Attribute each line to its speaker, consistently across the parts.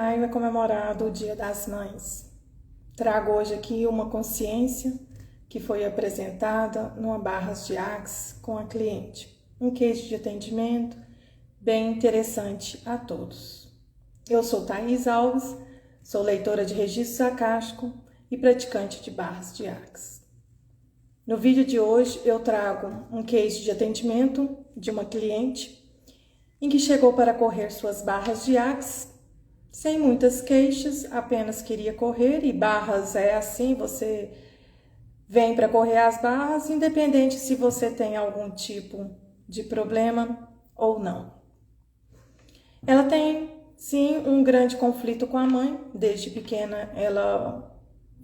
Speaker 1: É comemorado o Dia das Mães. Trago hoje aqui uma consciência que foi apresentada numa Barras de Axe com a cliente. Um case de atendimento bem interessante a todos. Eu sou Thaís Alves, sou leitora de registro acástico e praticante de Barras de Axe. No vídeo de hoje eu trago um case de atendimento de uma cliente em que chegou para correr suas barras de Axe sem muitas queixas, apenas queria correr, e barras é assim, você vem para correr as barras, independente se você tem algum tipo de problema ou não. Ela tem, sim, um grande conflito com a mãe, desde pequena ela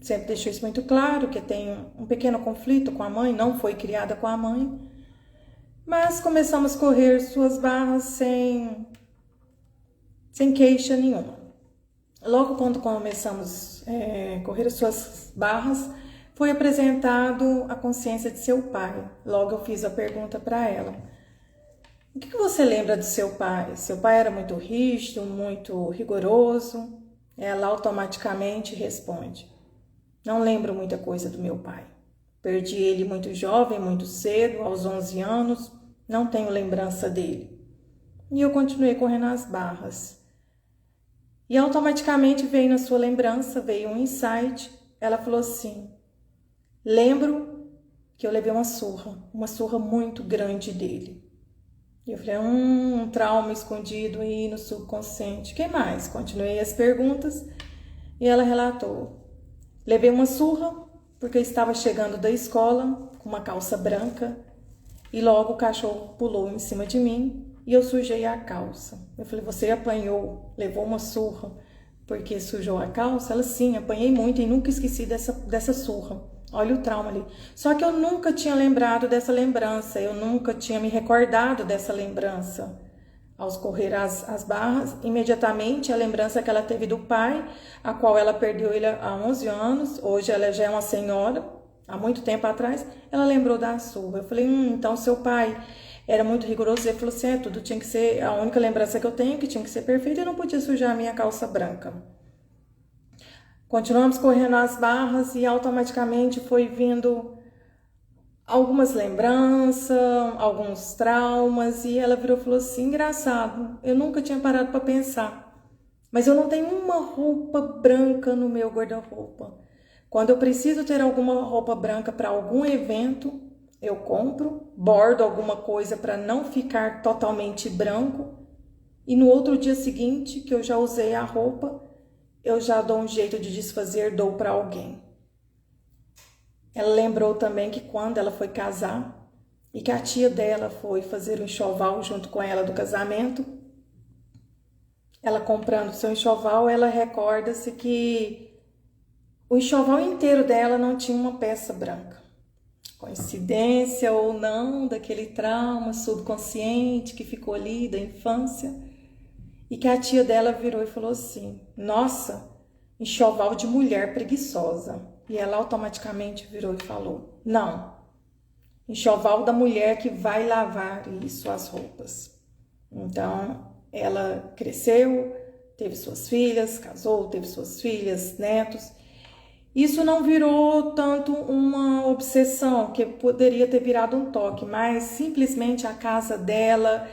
Speaker 1: sempre deixou isso muito claro, que tem um pequeno conflito com a mãe, não foi criada com a mãe, mas começamos a correr suas barras sem queixa nenhuma. Logo quando começamos a correr as suas barras, foi apresentado a consciência de seu pai. Logo eu fiz a pergunta para ela: o que você lembra do seu pai? Seu pai era muito rígido, muito rigoroso? Ela automaticamente responde: não lembro muita coisa do meu pai. Perdi ele muito jovem, muito cedo, aos 11 anos, não tenho lembrança dele. E eu continuei correndo as barras. E automaticamente veio na sua lembrança, veio um insight. Ela falou assim: lembro que eu levei uma surra muito grande dele. E eu falei, um trauma escondido aí no subconsciente. O que mais? Continuei as perguntas e ela relatou: levei uma surra porque eu estava chegando da escola com uma calça branca e logo o cachorro pulou em cima de mim e eu sujei a calça. Eu falei, você apanhou, levou uma surra porque sujou a calça? Ela, sim, apanhei muito e nunca esqueci dessa surra. Olha o trauma ali. Só que eu nunca tinha lembrado dessa lembrança, eu nunca tinha me recordado dessa lembrança. Ao correr as barras, imediatamente a lembrança que ela teve do pai, a qual ela perdeu ele há 11 anos, hoje ela já é uma senhora, há muito tempo atrás, ela lembrou da surra. Eu falei, então seu pai era muito rigoroso. Ele falou assim, tudo tinha que ser, a única lembrança que eu tenho que tinha que ser perfeita, eu não podia sujar a minha calça branca. Continuamos correndo as barras e automaticamente foi vindo algumas lembranças, alguns traumas, e ela virou e falou assim, engraçado, eu nunca tinha parado para pensar, mas eu não tenho uma roupa branca no meu guarda-roupa. Quando eu preciso ter alguma roupa branca para algum evento, eu compro, bordo alguma coisa para não ficar totalmente branco, e no outro dia seguinte, que eu já usei a roupa, eu já dou um jeito de desfazer, dou para alguém. Ela lembrou também que quando ela foi casar e que a tia dela foi fazer um enxoval junto com ela do casamento, ela comprando seu enxoval, ela recorda-se que o enxoval inteiro dela não tinha uma peça branca. Coincidência ou não, daquele trauma subconsciente que ficou ali da infância, e que a tia dela virou e falou assim, nossa, enxoval de mulher preguiçosa. E ela automaticamente virou e falou, não, enxoval da mulher que vai lavar isso, as roupas. Então, ela cresceu, teve suas filhas, casou, teve suas filhas, netos. Isso não virou tanto uma obsessão, que poderia ter virado um toque, mas simplesmente a casa dela,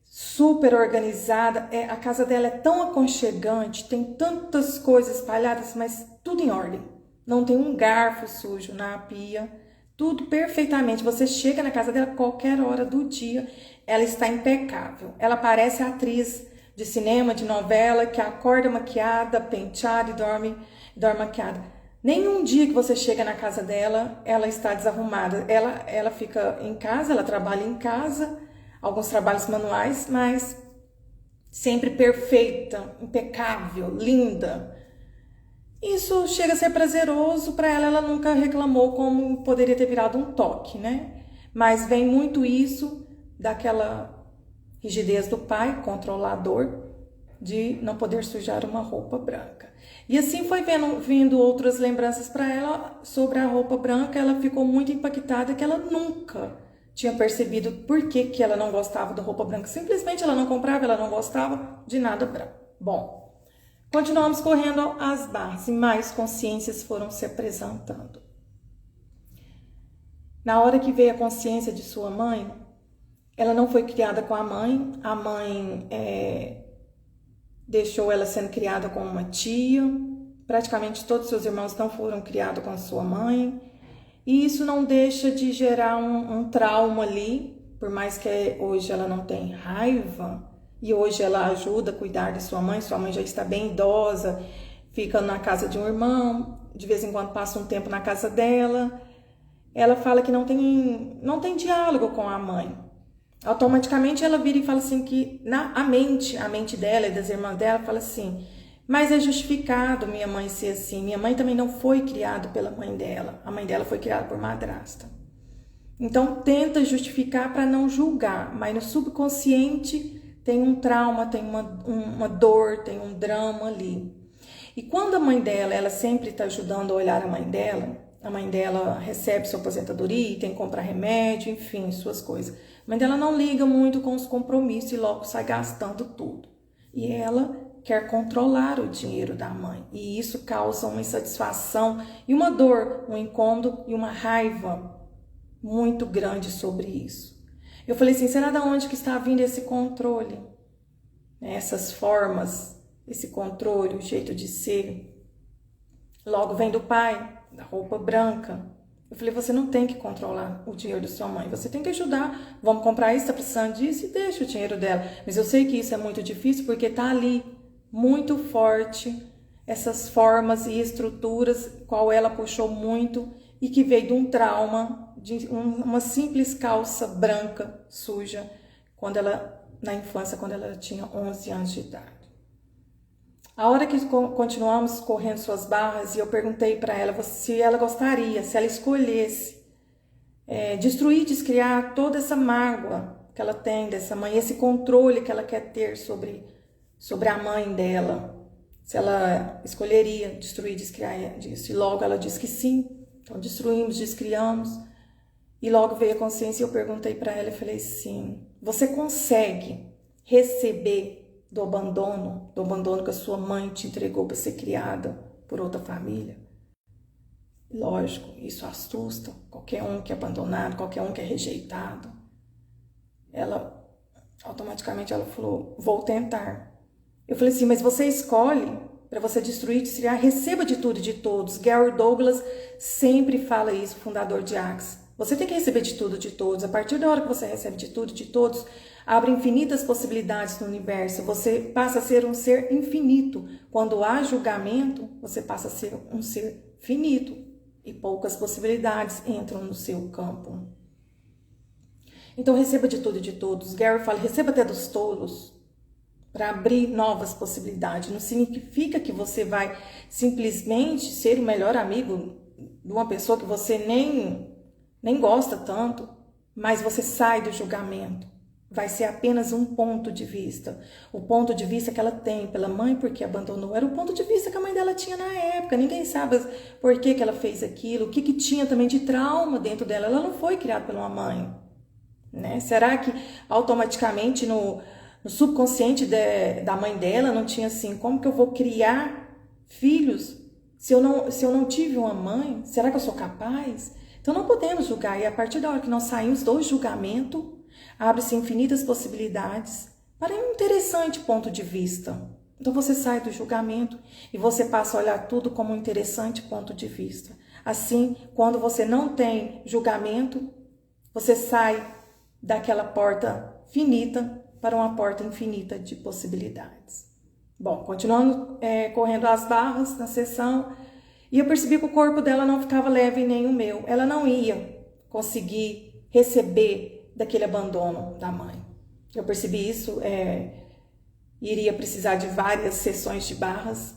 Speaker 1: super organizada, a casa dela é tão aconchegante, tem tantas coisas espalhadas, mas tudo em ordem. Não tem um garfo sujo na pia, tudo perfeitamente. Você chega na casa dela qualquer hora do dia, ela está impecável. Ela parece atriz de cinema, de novela, que acorda maquiada, penteada e dorme maquiada. Nenhum dia que você chega na casa dela, ela está desarrumada. Ela fica em casa, ela trabalha em casa, alguns trabalhos manuais, mas sempre perfeita, impecável, linda. Isso chega a ser prazeroso para ela, ela nunca reclamou como poderia ter virado um toque, né? Mas vem muito isso daquela rigidez do pai, controlador, de não poder sujar uma roupa branca. E assim foi vindo outras lembranças para ela sobre a roupa branca, ela ficou muito impactada que ela nunca tinha percebido por que ela não gostava da roupa branca. Simplesmente ela não comprava, ela não gostava de nada branco. Bom, Continuamos correndo as barras e mais consciências foram se apresentando. Na hora que veio a consciência de sua mãe, ela não foi criada com a mãe deixou ela sendo criada com uma tia, praticamente todos seus irmãos não foram criados com a sua mãe, e isso não deixa de gerar um trauma ali, por mais que hoje ela não tenha raiva, e hoje ela ajuda a cuidar de sua mãe já está bem idosa, fica na casa de um irmão, de vez em quando passa um tempo na casa dela. Ela fala que não tem diálogo com a mãe. Automaticamente ela vira e fala assim que a mente dela e das irmãs dela fala assim, mas é justificado minha mãe ser assim, minha mãe também não foi criada pela mãe dela, a mãe dela foi criada por madrasta. Então tenta justificar para não julgar, mas no subconsciente tem um trauma, tem uma dor, tem um drama ali. E quando a mãe dela, ela sempre está ajudando a olhar a mãe dela recebe sua aposentadoria, tem que comprar remédio, enfim, suas coisas. A mãe dela não liga muito com os compromissos e logo sai gastando tudo. E ela quer controlar o dinheiro da mãe. E isso causa uma insatisfação e uma dor, um incômodo e uma raiva muito grande sobre isso. Eu falei assim, será de onde que está vindo esse controle? Essas formas, esse controle, o jeito de ser. Logo vem do pai, da roupa branca. Eu falei, você não tem que controlar o dinheiro da sua mãe, você tem que ajudar. Vamos comprar isso, tá precisando disso e deixa o dinheiro dela. Mas eu sei que isso é muito difícil porque tá ali, muito forte, essas formas e estruturas, qual ela puxou muito e que veio de um trauma, de uma simples calça branca, suja, na infância, quando ela tinha 11 anos de idade. A hora que continuamos correndo suas barras, e eu perguntei para ela se ela gostaria, se ela escolhesse destruir, descriar toda essa mágoa que ela tem dessa mãe, esse controle que ela quer ter sobre a mãe dela, se ela escolheria destruir, descriar isso. E logo ela disse que sim. Então destruímos, descriamos, e logo veio a consciência e eu perguntei para ela, eu falei assim, você consegue receber do abandono que a sua mãe te entregou para ser criada por outra família? Lógico, isso assusta qualquer um que é abandonado, qualquer um que é rejeitado. Ela, automaticamente ela falou, vou tentar. Eu falei assim, mas você escolhe para você destruir, descriar, receba de tudo e de todos. Gary Douglas sempre fala isso, fundador de Axis. Você tem que receber de tudo e de todos. A partir da hora que você recebe de tudo e de todos, abre infinitas possibilidades no universo. Você passa a ser um ser infinito. Quando há julgamento, você passa a ser um ser finito. E poucas possibilidades entram no seu campo. Então receba de tudo e de todos. Gary fala, receba até dos tolos, para abrir novas possibilidades. Não significa que você vai simplesmente ser o melhor amigo de uma pessoa que você nem gosta tanto, mas você sai do julgamento. Vai ser apenas um ponto de vista. O ponto de vista que ela tem pela mãe porque abandonou era o ponto de vista que a mãe dela tinha na época. Ninguém sabe por que ela fez aquilo, o que tinha também de trauma dentro dela. Ela não foi criada por uma mãe, né? Será que automaticamente no subconsciente da mãe dela não tinha assim, como que eu vou criar filhos se eu não tive uma mãe? Será que eu sou capaz? Então não podemos julgar, e a partir da hora que nós saímos do julgamento, abre-se infinitas possibilidades para um interessante ponto de vista. Então você sai do julgamento e você passa a olhar tudo como um interessante ponto de vista. Assim, quando você não tem julgamento, você sai daquela porta finita para uma porta infinita de possibilidades. Bom, continuando correndo as barras na sessão, e eu percebi que o corpo dela não ficava leve nem o meu. Ela não ia conseguir receber daquele abandono da mãe. Eu percebi isso, iria precisar de várias sessões de barras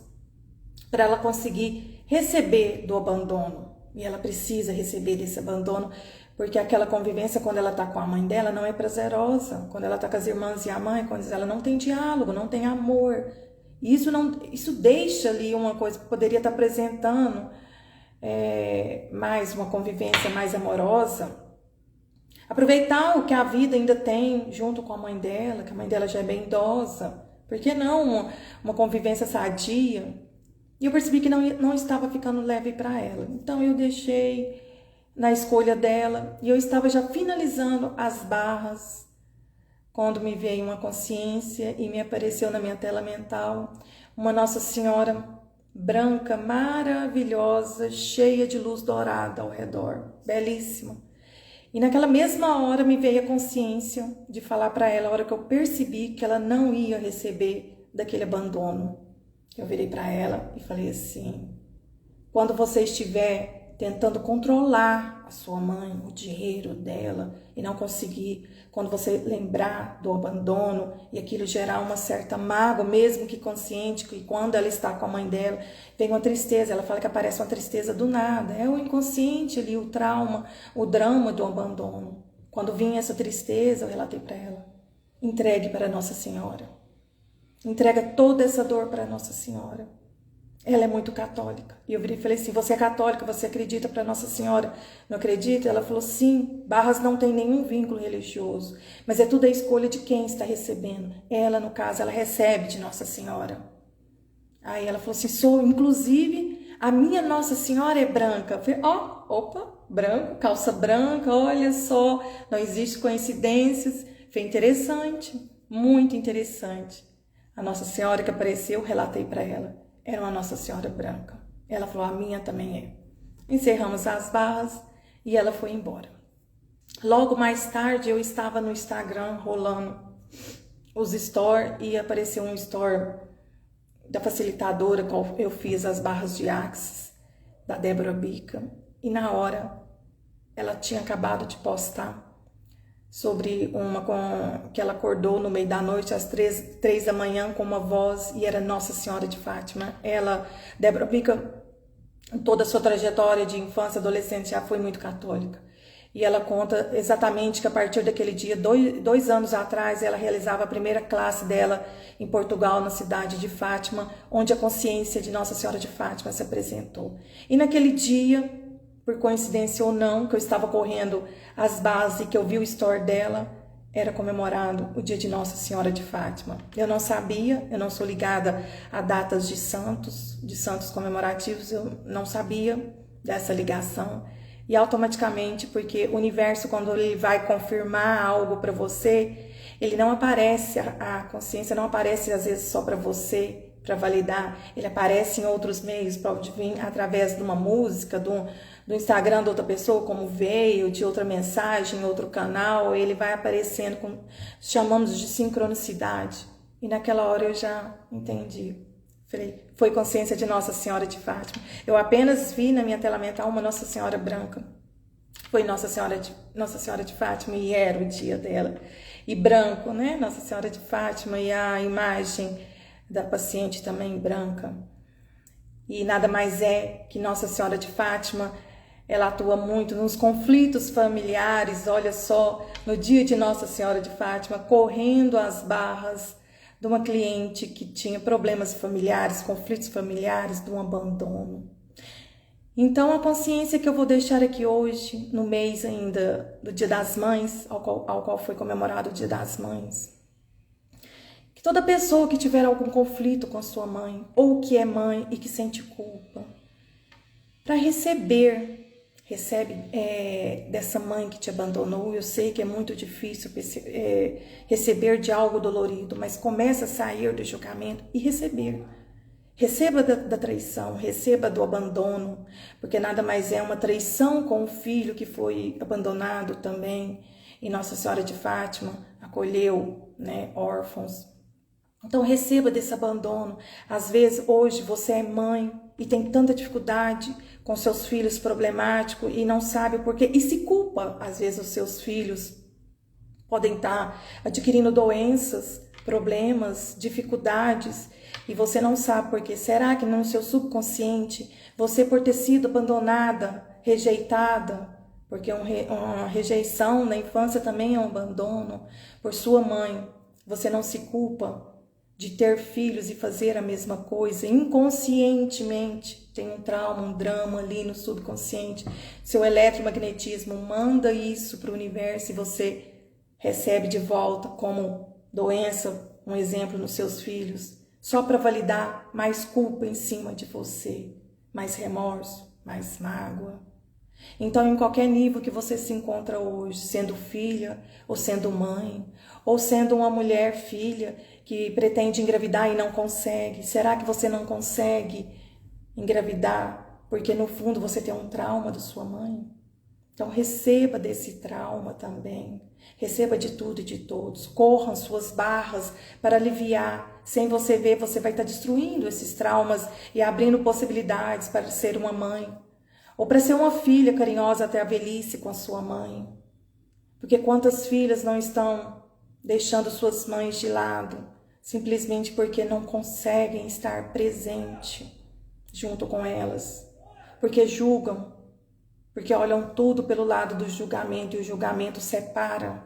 Speaker 1: para ela conseguir receber do abandono. E ela precisa receber desse abandono, porque aquela convivência, quando ela está com a mãe dela, não é prazerosa. Quando ela está com as irmãs e a mãe, quando ela não tem diálogo, não tem amor. E isso deixa ali uma coisa que poderia estar apresentando mais uma convivência mais amorosa. Aproveitar o que a vida ainda tem junto com a mãe dela, que a mãe dela já é bem idosa, Por que não uma convivência sadia? E eu percebi que não estava ficando leve para ela. Então eu deixei na escolha dela e eu estava já finalizando as barras quando me veio uma consciência e me apareceu na minha tela mental uma Nossa Senhora branca, maravilhosa, cheia de luz dourada ao redor, belíssima. E naquela mesma hora me veio a consciência de falar para ela, a hora que eu percebi que ela não ia receber daquele abandono. Eu virei para ela e falei assim: quando você estiver tentando controlar a sua mãe, o dinheiro dela, e não conseguir, quando você lembrar do abandono e aquilo gerar uma certa mágoa, mesmo que consciente, que quando ela está com a mãe dela, vem uma tristeza, ela fala que aparece uma tristeza do nada, é o inconsciente ali, o trauma, o drama do abandono. Quando vinha essa tristeza, eu relatei para ela: entregue para Nossa Senhora. Entrega toda essa dor para Nossa Senhora. Ela é muito católica. E eu virei e falei assim: você é católica, você acredita para Nossa Senhora? Não acredita? Ela falou: sim, Barras não tem nenhum vínculo religioso, mas é tudo a escolha de quem está recebendo. Ela, no caso, ela recebe de Nossa Senhora. Aí ela falou assim: inclusive, a minha Nossa Senhora é branca. Eu falei: opa, branco, calça branca, olha só, não existe coincidências. Foi interessante, muito interessante. A Nossa Senhora que apareceu, relatei para ela, era uma Nossa Senhora branca. Ela falou: a minha também é. Encerramos as barras e ela foi embora. Logo mais tarde eu estava no Instagram rolando os stories e apareceu um story da facilitadora qual eu fiz as barras de Axis, da Débora Bica. E na hora ela tinha acabado de postar sobre que ela acordou no meio da noite, às 3 da manhã, com uma voz, e era Nossa Senhora de Fátima. Ela, Débora Bica, toda a sua trajetória de infância e adolescente já foi muito católica. E ela conta exatamente que a partir daquele dia, dois anos atrás, ela realizava a primeira classe dela em Portugal, na cidade de Fátima, onde a consciência de Nossa Senhora de Fátima se apresentou. E naquele dia, por coincidência ou não, que eu estava correndo as bases e que eu vi o story dela, era comemorado o dia de Nossa Senhora de Fátima. Eu não sabia, eu não sou ligada a datas de santos comemorativos, eu não sabia dessa ligação. E automaticamente, porque o universo, quando ele vai confirmar algo para você, ele não aparece, a consciência não aparece às vezes só para você, para validar, ele aparece em outros meios, pode vir através de uma música, do Instagram de outra pessoa, como veio, de outra mensagem, outro canal, ele vai aparecendo, chamamos de sincronicidade. E naquela hora eu já entendi. Falei, foi consciência de Nossa Senhora de Fátima. Eu apenas vi na minha tela mental uma Nossa Senhora branca. Foi Nossa Senhora de Fátima e era o dia dela. E branco, né? Nossa Senhora de Fátima e a imagem da paciente também branca. E nada mais é que Nossa Senhora de Fátima, ela atua muito nos conflitos familiares. Olha só, no dia de Nossa Senhora de Fátima, correndo as barras de uma cliente que tinha problemas familiares, conflitos familiares, de um abandono. Então, a consciência que eu vou deixar aqui hoje, no mês ainda do Dia das Mães, ao qual foi comemorado o Dia das Mães, que toda pessoa que tiver algum conflito com a sua mãe, ou que é mãe e que sente culpa, para recebe dessa mãe que te abandonou. Eu sei que é muito difícil receber de algo dolorido, mas começa a sair do julgamento e receber. Receba da traição, receba do abandono, porque nada mais é uma traição com o filho que foi abandonado também. E Nossa Senhora de Fátima acolheu, né, órfãos. Então receba desse abandono. Às vezes hoje você é mãe e tem tanta dificuldade com seus filhos problemáticos e não sabe o porquê. E se culpa, às vezes os seus filhos podem estar adquirindo doenças, problemas, dificuldades, e você não sabe por quê. Será que no seu subconsciente, você por ter sido abandonada, rejeitada, porque uma rejeição na infância também é um abandono, por sua mãe, você não se culpa de ter filhos e fazer a mesma coisa, inconscientemente tem um trauma, um drama ali no subconsciente, seu eletromagnetismo manda isso para o universo e você recebe de volta como doença, um exemplo nos seus filhos, só para validar mais culpa em cima de você, mais remorso, mais mágoa. Então, em qualquer nível que você se encontra hoje, sendo filha, ou sendo mãe, ou sendo uma mulher filha que pretende engravidar e não consegue, será que você não consegue engravidar porque no fundo você tem um trauma da sua mãe? Então receba desse trauma também, receba de tudo e de todos, corram suas barras para aliviar. Sem você ver, você vai estar destruindo esses traumas e abrindo possibilidades para ser uma mãe, ou para ser uma filha carinhosa até a velhice com a sua mãe. Porque quantas filhas não estão deixando suas mães de lado, simplesmente porque não conseguem estar presente junto com elas, porque julgam, porque olham tudo pelo lado do julgamento e o julgamento separa.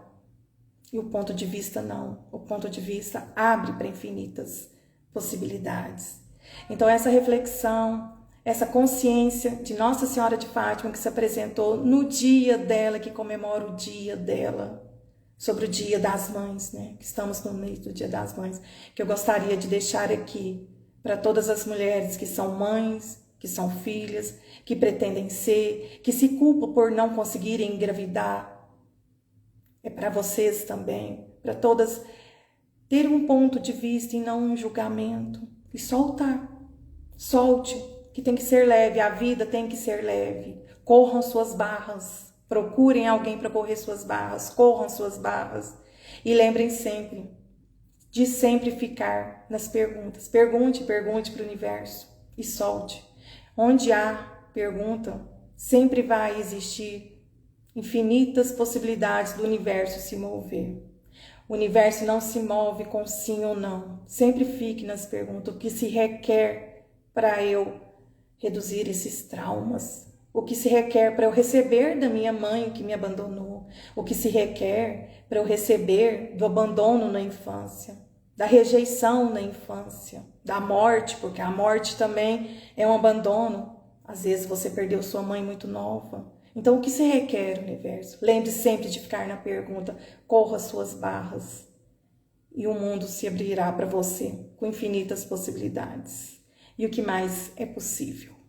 Speaker 1: E o ponto de vista não. O ponto de vista abre para infinitas possibilidades. Então essa reflexão, essa consciência de Nossa Senhora de Fátima que se apresentou no dia dela, que comemora o dia dela, sobre o Dia das Mães, né? Que estamos no mês do Dia das Mães, que eu gostaria de deixar aqui para todas as mulheres que são mães, que são filhas, que pretendem ser, que se culpam por não conseguirem engravidar. É para vocês também, para todas, ter um ponto de vista e não um julgamento. E soltar. Solte, que tem que ser leve, a vida tem que ser leve. Corram suas barras, procurem alguém para correr suas barras, corram suas barras. E lembrem sempre, de sempre ficar nas perguntas. Pergunte para o universo e solte. Onde há pergunta, sempre vai existir infinitas possibilidades do universo se mover. O universo não se move com sim ou não. Sempre fique nas perguntas. O que se requer para eu reduzir esses traumas? O que se requer para eu receber da minha mãe que me abandonou? O que se requer para eu receber do abandono na infância? Da rejeição na infância? Da morte, porque a morte também é um abandono. Às vezes você perdeu sua mãe muito nova. Então, o que se requer, universo? Lembre sempre de ficar na pergunta, corra suas barras e o mundo se abrirá para você com infinitas possibilidades. E o que mais é possível?